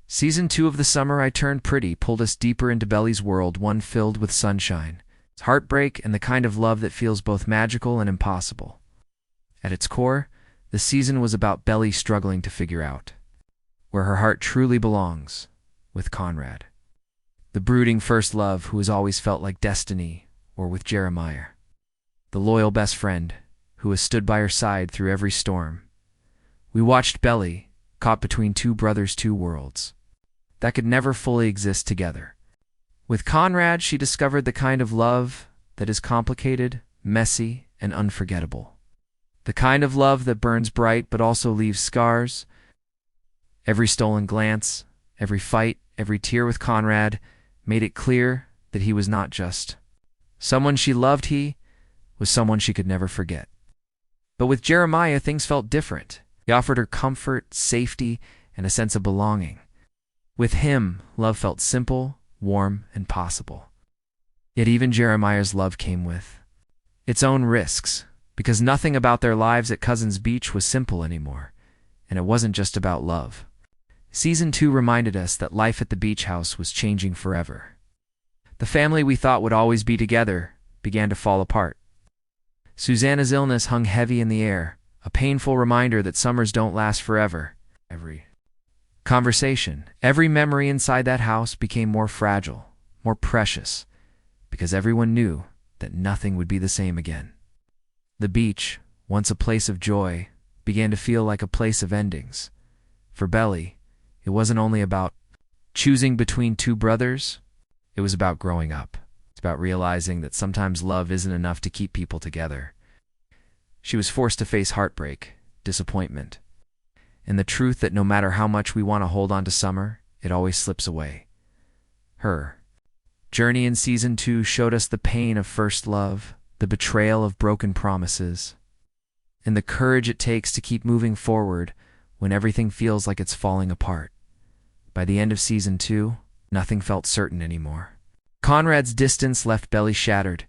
Season 2 of The Summer I Turned Pretty pulled us deeper into Belly's world, one filled with sunshine, heartbreak, and the kind of love that feels both magical and impossible. At its core, the season was about Belly struggling to figure out where her heart truly belongs, with Conrad, the brooding first love who has always felt like destiny, or with Jeremiah, the loyal best friend who has stood by her side through every storm. We watched Belly, caught between two brothers, two worlds that could never fully exist together. With Conrad, she discovered the kind of love that is complicated, messy, and unforgettable. The kind of love that burns bright but also leaves scars. Every stolen glance, every fight, every tear with Conrad made it clear that he was not just someone she loved, he was someone she could never forget. But with Jeremiah, things felt different. He offered her comfort, safety, and a sense of belonging. With him, love felt simple, warm, and possible. Yet even Jeremiah's love came with its own risks, because nothing about their lives at Cousins Beach was simple anymore, and it wasn't just about love. Season 2 reminded us that life at the beach house was changing forever. The family we thought would always be together began to fall apart. Susanna's illness hung heavy in the air, a painful reminder that summers don't last forever. Every conversation, every memory inside that house became more fragile, more precious, because everyone knew that nothing would be the same again. The beach, once a place of joy, began to feel like a place of endings. For Belly, it wasn't only about choosing between two brothers, it was about growing up. It's about realizing that sometimes love isn't enough to keep people together. She was forced to face heartbreak, disappointment, and the truth that no matter how much we want to hold on to summer, it always slips away. Her journey in Season 2 showed us the pain of first love, the betrayal of broken promises, and the courage it takes to keep moving forward when everything feels like it's falling apart. By the end of Season 2, nothing felt certain anymore. Conrad's distance left Belly shattered.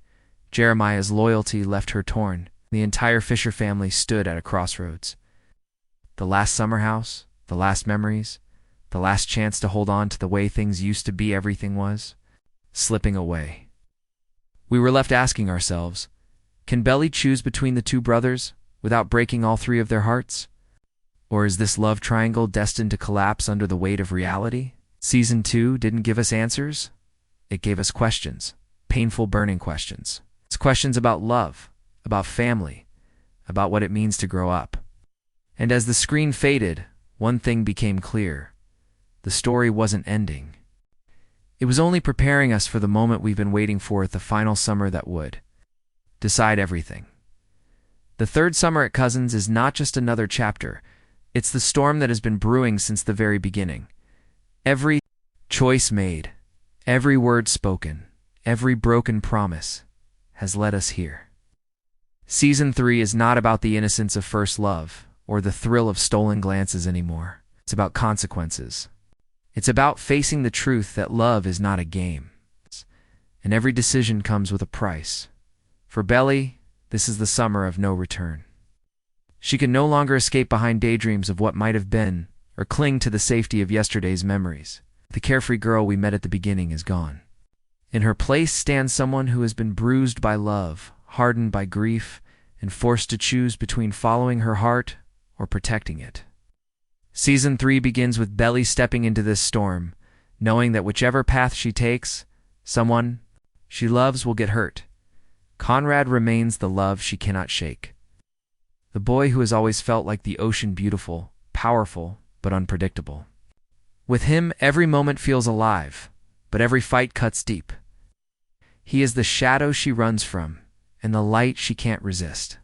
Jeremiah's loyalty left her torn. The entire Fisher family stood at a crossroads. The last summer house, the last memories, the last chance to hold on to the way things used to be, everything was slipping away. We were left asking ourselves, can Belly choose between the two brothers without breaking all three of their hearts? Or is this love triangle destined to collapse under the weight of reality? Season 2 didn't give us answers. It gave us questions, painful, burning questions. It's questions about love, about family, about what it means to grow up. And as the screen faded, one thing became clear. The story wasn't ending. It was only preparing us for the moment we've been waiting for, the final summer that would decide everything. The third summer at Cousins is not just another chapter. It's the storm that has been brewing since the very beginning. Every choice made, every word spoken, every broken promise has led us here. Season 3 is not about the innocence of first love or the thrill of stolen glances anymore. It's about consequences. It's about facing the truth that love is not a game, and every decision comes with a price. For Belly, this is the summer of no return. She can no longer escape behind daydreams of what might have been or cling to the safety of yesterday's memories. The carefree girl we met at the beginning is gone. In her place stands someone who has been bruised by love, hardened by grief, and forced to choose between following her heart or protecting it. Season 3 begins with Belly stepping into this storm, knowing that whichever path she takes, someone she loves will get hurt. Conrad remains the love she cannot shake. The boy who has always felt like the ocean, beautiful, powerful, but unpredictable. With him, every moment feels alive, but every fight cuts deep. He is the shadow she runs from, and the light she can't resist.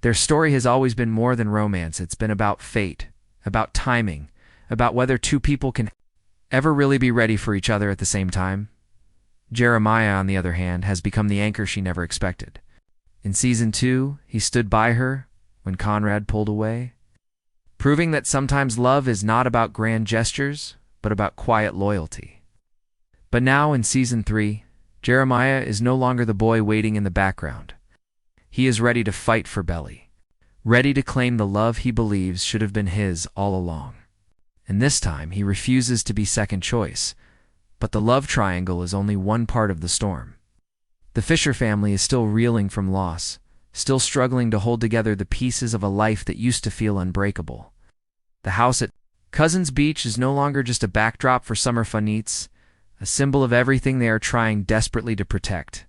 Their story has always been more than romance. It's been about fate, about timing, about whether two people can ever really be ready for each other at the same time. Jeremiah, on the other hand, has become the anchor she never expected. In Season 2, he stood by her when Conrad pulled away, proving that sometimes love is not about grand gestures, but about quiet loyalty. But now, in Season 3, Jeremiah is no longer the boy waiting in the background. He is ready to fight for Belly, ready to claim the love he believes should have been his all along. and this time he refuses to be second choice. But the love triangle is only one part of the storm. The Fisher family is still reeling from loss, still struggling to hold together the pieces of a life that used to feel unbreakable. The house at Cousins Beach is no longer just a backdrop for summer fun eats, a symbol of everything they are trying desperately to protect.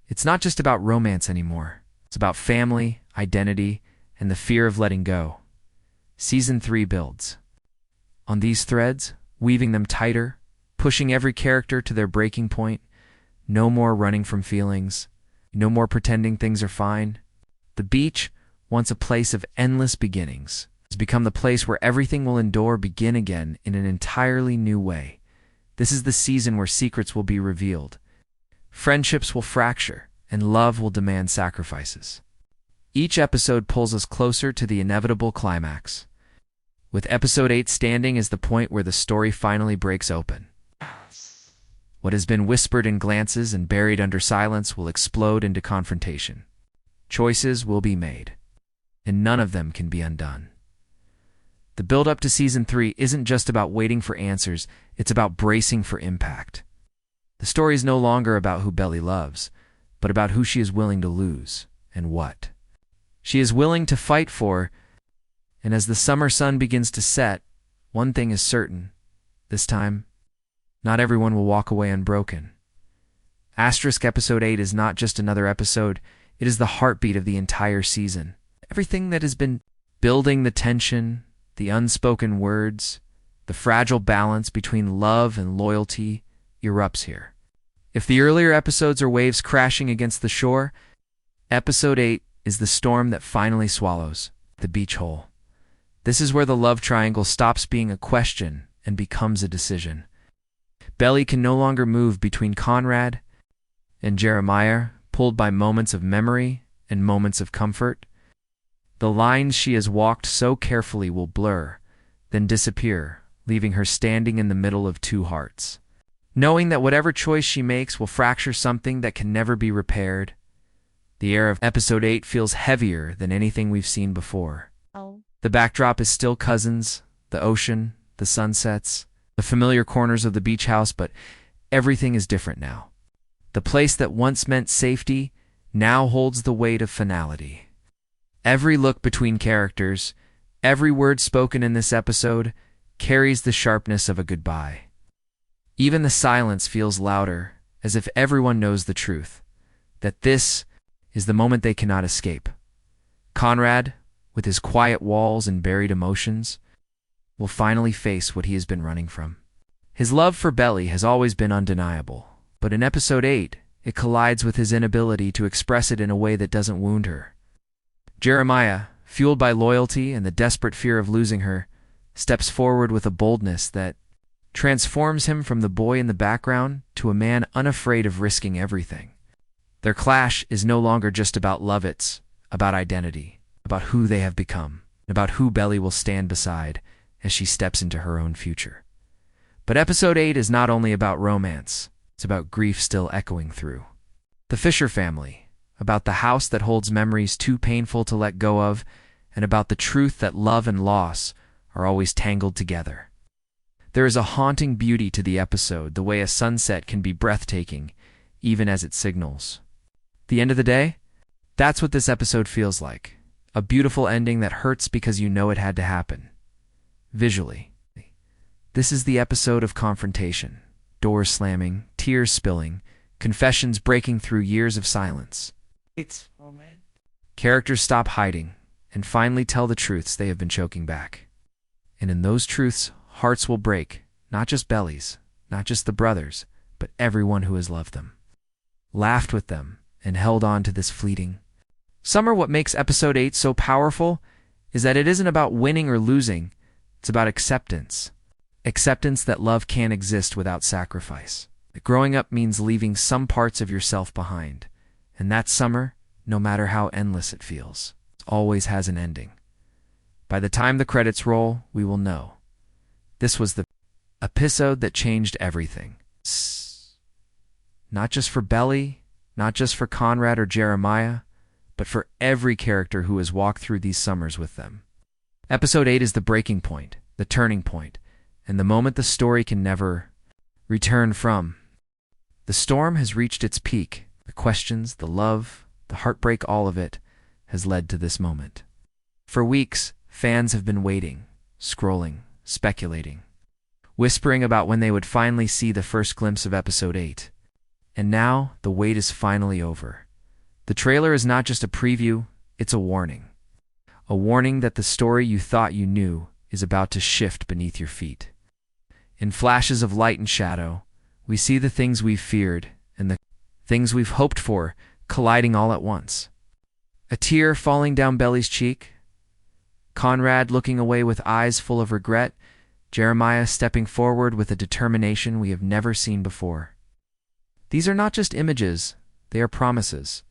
It's not just about romance anymore. It's about family, identity, and the fear of letting go. Season 3 builds on these threads, weaving them tighter, pushing every character to their breaking point. No more running from feelings. No more pretending things are fine. The beach, once a place of endless beginnings, has become the place where everything will begin again in an entirely new way. This is the season where secrets will be revealed. Friendships will fracture, and love will demand sacrifices. Each episode pulls us closer to the inevitable climax, with episode 8 standing as the point where the story finally breaks open. What has been whispered in glances and buried under silence will explode into confrontation. Choices will be made, and none of them can be undone. The build-up to Season 3 isn't just about waiting for answers, it's about bracing for impact. The story is no longer about who Belly loves, but about who she is willing to lose, and what she is willing to fight for. And as the summer sun begins to set, one thing is certain. This time, not everyone will walk away unbroken. Episode 8 is not just another episode, it is the heartbeat of the entire season. Everything that has been building, the tension, the unspoken words, the fragile balance between love and loyalty, erupts here. If the earlier episodes are waves crashing against the shore, episode 8 is the storm that finally swallows the beach hole. This is where the love triangle stops being a question and becomes a decision. Belly can no longer move between Conrad and Jeremiah, pulled by moments of memory and moments of comfort. The lines she has walked so carefully will blur, then disappear, leaving her standing in the middle of two hearts. Knowing that whatever choice she makes will fracture something that can never be repaired, the air of episode 8 feels heavier than anything we've seen before. The backdrop is still Cousins, the ocean, the sunsets, the familiar corners of the beach house, but everything is different now. The place that once meant safety now holds the weight of finality. Every look between characters, every word spoken in this episode, carries the sharpness of a goodbye. Even the silence feels louder, as if everyone knows the truth, that this is the moment they cannot escape. Conrad, with his quiet walls and buried emotions, will finally face what he has been running from. His love for Belly has always been undeniable, but in episode 8, it collides with his inability to express it in a way that doesn't wound her. Jeremiah, fueled by loyalty and the desperate fear of losing her, steps forward with a boldness that transforms him from the boy in the background to a man unafraid of risking everything. Their clash is no longer just about love, it's about identity, about who they have become, about who Belly will stand beside as she steps into her own future. But episode 8 is not only about romance, it's about grief still echoing through. The Fisher family, about the house that holds memories too painful to let go of, and about the truth that love and loss are always tangled together. There is a haunting beauty to the episode, the way a sunset can be breathtaking, even as it signals. The end of the day, that's what this episode feels like. A beautiful ending that hurts because you know it had to happen. Visually, this is the episode of confrontation, doors slamming, tears spilling, confessions breaking through years of silence. It's moment. Characters stop hiding and finally tell the truths they have been choking back. And in those truths, hearts will break, not just Belly's, not just the brothers, but everyone who has loved them, laughed with them, and held on to this fleeting summer. What makes episode 8 so powerful is that it isn't about winning or losing, it's about acceptance. Acceptance that love can't exist without sacrifice. That growing up means leaving some parts of yourself behind. And that summer, no matter how endless it feels, always has an ending. By the time the credits roll, we will know. This was the episode that changed everything. Not just for Belly, not just for Conrad or Jeremiah, but for every character who has walked through these summers with them. Episode 8 is the breaking point, the turning point, and the moment the story can never return from. The storm has reached its peak. The questions, the love, the heartbreak, all of it has led to this moment. For weeks, fans have been waiting, scrolling, speculating, whispering about when they would finally see the first glimpse of Episode 8. And now, the wait is finally over. The trailer is not just a preview, it's a warning. A warning that the story you thought you knew is about to shift beneath your feet. In flashes of light and shadow, we see the things we've feared and the things we've hoped for colliding all at once. A tear falling down Belly's cheek, Conrad looking away with eyes full of regret, Jeremiah stepping forward with a determination we have never seen before. These are not just images, they are promises.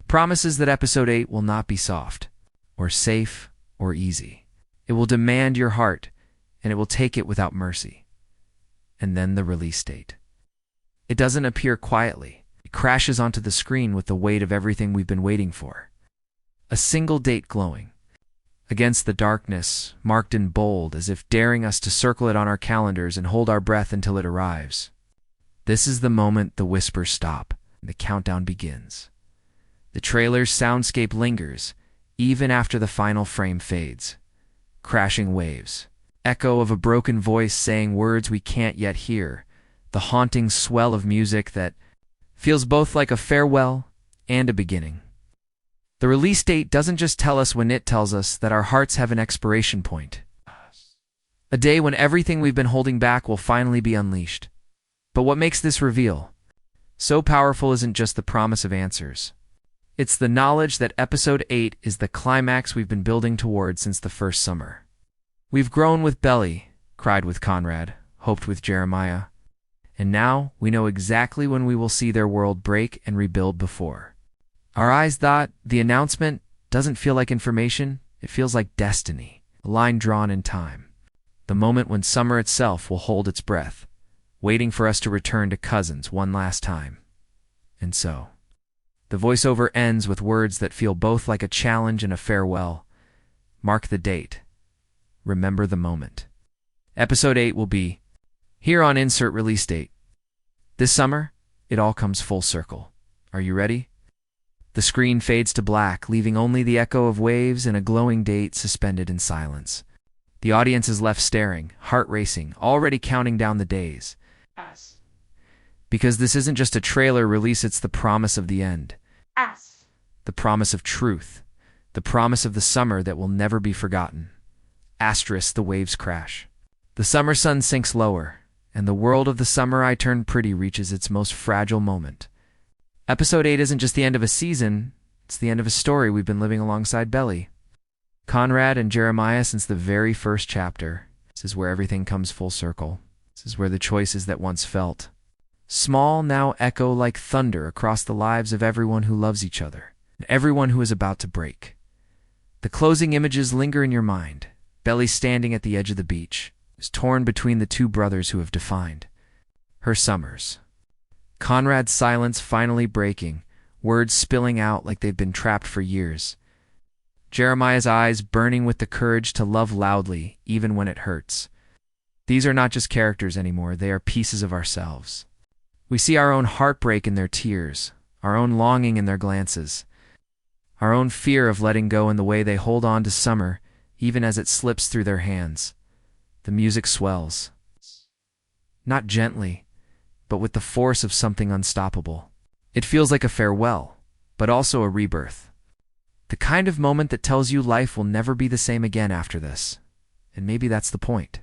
Promises that Episode 8 will not be soft, or safe, or easy. It will demand your heart, and it will take it without mercy. And then the release date. It doesn't appear quietly. It crashes onto the screen with the weight of everything we've been waiting for. A single date glowing against the darkness, marked in bold, as if daring us to circle it on our calendars and hold our breath until it arrives. This is the moment the whispers stop and the countdown begins. The trailer's soundscape lingers, even after the final frame fades. Crashing waves, echo of a broken voice saying words we can't yet hear, the haunting swell of music that feels both like a farewell and a beginning. The release date doesn't just tell us when, it tells us that our hearts have an expiration point. A day when everything we've been holding back will finally be unleashed. But what makes this reveal so powerful isn't just the promise of answers. It's the knowledge that Episode 8 is the climax we've been building toward since the first summer. We've grown with Belly, cried with Conrad, hoped with Jeremiah, and now we know exactly when we will see their world break and rebuild before. Our eyes thought the announcement doesn't feel like information, it feels like destiny, a line drawn in time. The moment when summer itself will hold its breath, waiting for us to return to cousins one last time. And so, the voiceover ends with words that feel both like a challenge and a farewell. Mark the date. Remember the moment. Episode 8 will be here on insert release date. This summer, it all comes full circle. Are you ready? The screen fades to black, leaving only the echo of waves and a glowing date suspended in silence. The audience is left staring, heart racing, already counting down the days. Because this isn't just a trailer release, it's the promise of the end. The promise of truth. The promise of the summer that will never be forgotten. Asterisk, the waves crash. The summer sun sinks lower, and the world of the summer I Turned Pretty reaches its most fragile moment. Episode 8 isn't just the end of a season, it's the end of a story we've been living alongside Belly. Conrad and Jeremiah since the very first chapter. This is where everything comes full circle. This is where the choices that once felt small now echo like thunder across the lives of everyone who loves each other, and everyone who is about to break. The closing images linger in your mind. Belly standing at the edge of the beach, is torn between the two brothers who have defined her summers. Conrad's silence finally breaking, words spilling out like they've been trapped for years. Jeremiah's eyes burning with the courage to love loudly, even when it hurts. These are not just characters anymore, they are pieces of ourselves. We see our own heartbreak in their tears, our own longing in their glances, our own fear of letting go in the way they hold on to summer, even as it slips through their hands. The music swells. Not gently, but with the force of something unstoppable. It feels like a farewell, but also a rebirth. The kind of moment that tells you life will never be the same again after this. And maybe that's the point.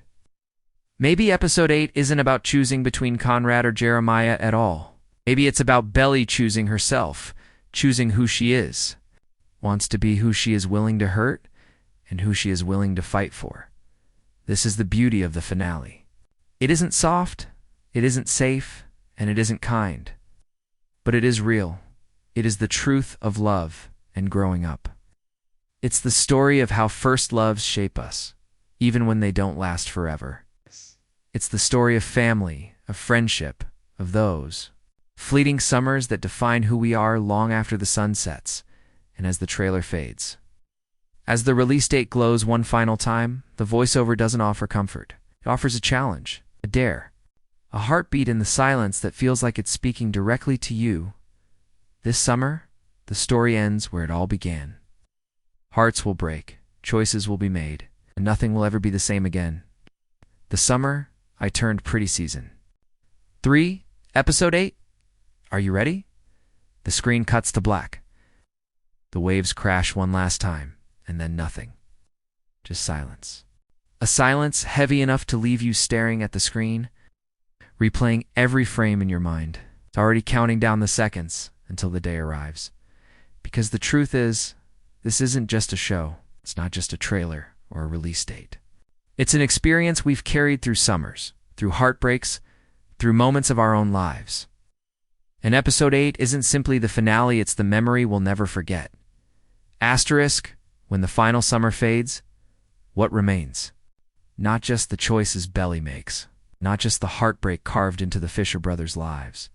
Maybe Episode 8 isn't about choosing between Conrad or Jeremiah at all. Maybe it's about Belly choosing herself, choosing who she is, wants to be who she is willing to hurt, and who she is willing to fight for. This is the beauty of the finale. It isn't soft, it isn't safe, and it isn't kind. But it is real. It is the truth of love and growing up. It's the story of how first loves shape us, even when they don't last forever. It's the story of family, of friendship, of those fleeting summers that define who we are long after the sun sets and as the trailer fades. As the release date glows one final time, the voiceover doesn't offer comfort. It offers a challenge, a dare, a heartbeat in the silence that feels like it's speaking directly to you. This summer, the story ends where it all began. Hearts will break, choices will be made, and nothing will ever be the same again. The Summer I Turned Pretty season 3, Episode 8. Are you ready? The screen cuts to black. The waves crash one last time, and then nothing. Just silence. A silence heavy enough to leave you staring at the screen, replaying every frame in your mind. It's already counting down the seconds until the day arrives. Because the truth is, this isn't just a show. It's not just a trailer or a release date. It's an experience we've carried through summers, through heartbreaks, through moments of our own lives. And Episode 8 isn't simply the finale, it's the memory we'll never forget. Asterisk, when the final summer fades, what remains? Not just the choices Belly makes, not just the heartbreak carved into the Fisher brothers' lives,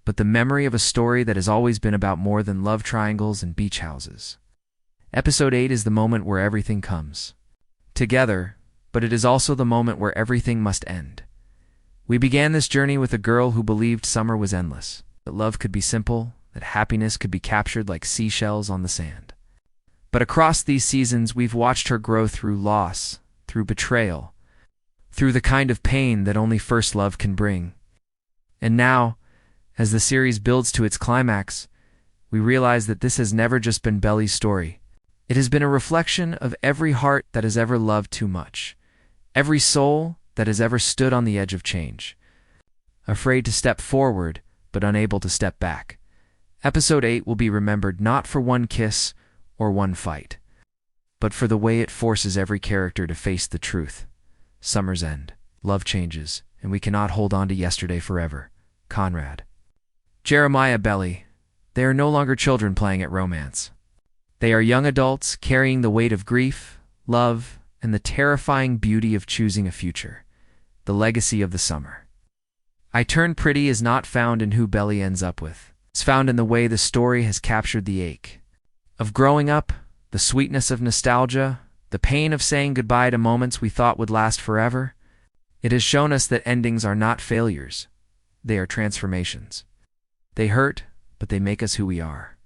but the memory of a story that has always been about more than love triangles and beach houses. Episode 8 is the moment where everything comes together, but it is also the moment where everything must end. We began this journey with a girl who believed summer was endless, that love could be simple, that happiness could be captured like seashells on the sand. But across these seasons, we've watched her grow through loss, through betrayal, through the kind of pain that only first love can bring. And now, as the series builds to its climax, we realize that this has never just been Belly's story. It has been a reflection of every heart that has ever loved too much, every soul that has ever stood on the edge of change, afraid to step forward but unable to step back. Episode 8 will be remembered not for one kiss or one fight, but for the way it forces every character to face the truth. Summer's end, love changes, and we cannot hold on to yesterday forever. Conrad. Jeremiah Belly. They are no longer children playing at romance. They are young adults carrying the weight of grief, love, and the terrifying beauty of choosing a future. The legacy of the summer. I Turned Pretty is not found in who Belly ends up with. It's found in the way the story has captured the ache of growing up, the sweetness of nostalgia, the pain of saying goodbye to moments we thought would last forever. It has shown us that endings are not failures. They are transformations. They hurt, but they make us who we are.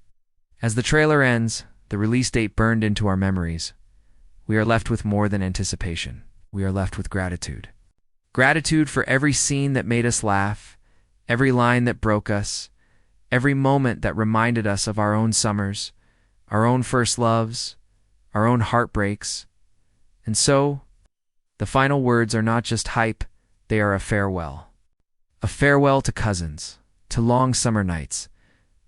As the trailer ends, the release date burned into our memories, we are left with more than anticipation. We are left with gratitude. Gratitude for every scene that made us laugh, every line that broke us, every moment that reminded us of our own summers, our own first loves, our own heartbreaks. And so, the final words are not just hype, they are a farewell. A farewell to cousins, to long summer nights,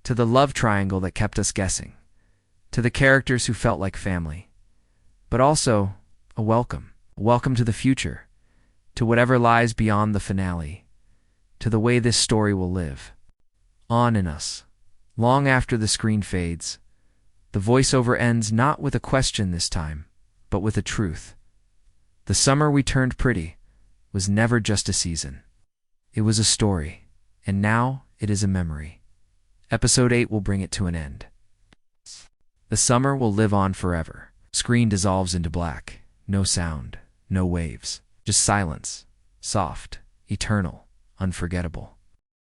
to the love triangle that kept us guessing, to the characters who felt like family. But also, a welcome to the future, to whatever lies beyond the finale, to the way this story will live on in us, long after the screen fades. The voiceover ends not with a question this time, but with a truth. The Summer We Turned Pretty was never just a season. It was a story, and now it is a memory. Episode 8 will bring it to an end. The summer will live on forever. Screen dissolves into black. No sound, no waves, just silence. Soft, eternal, unforgettable.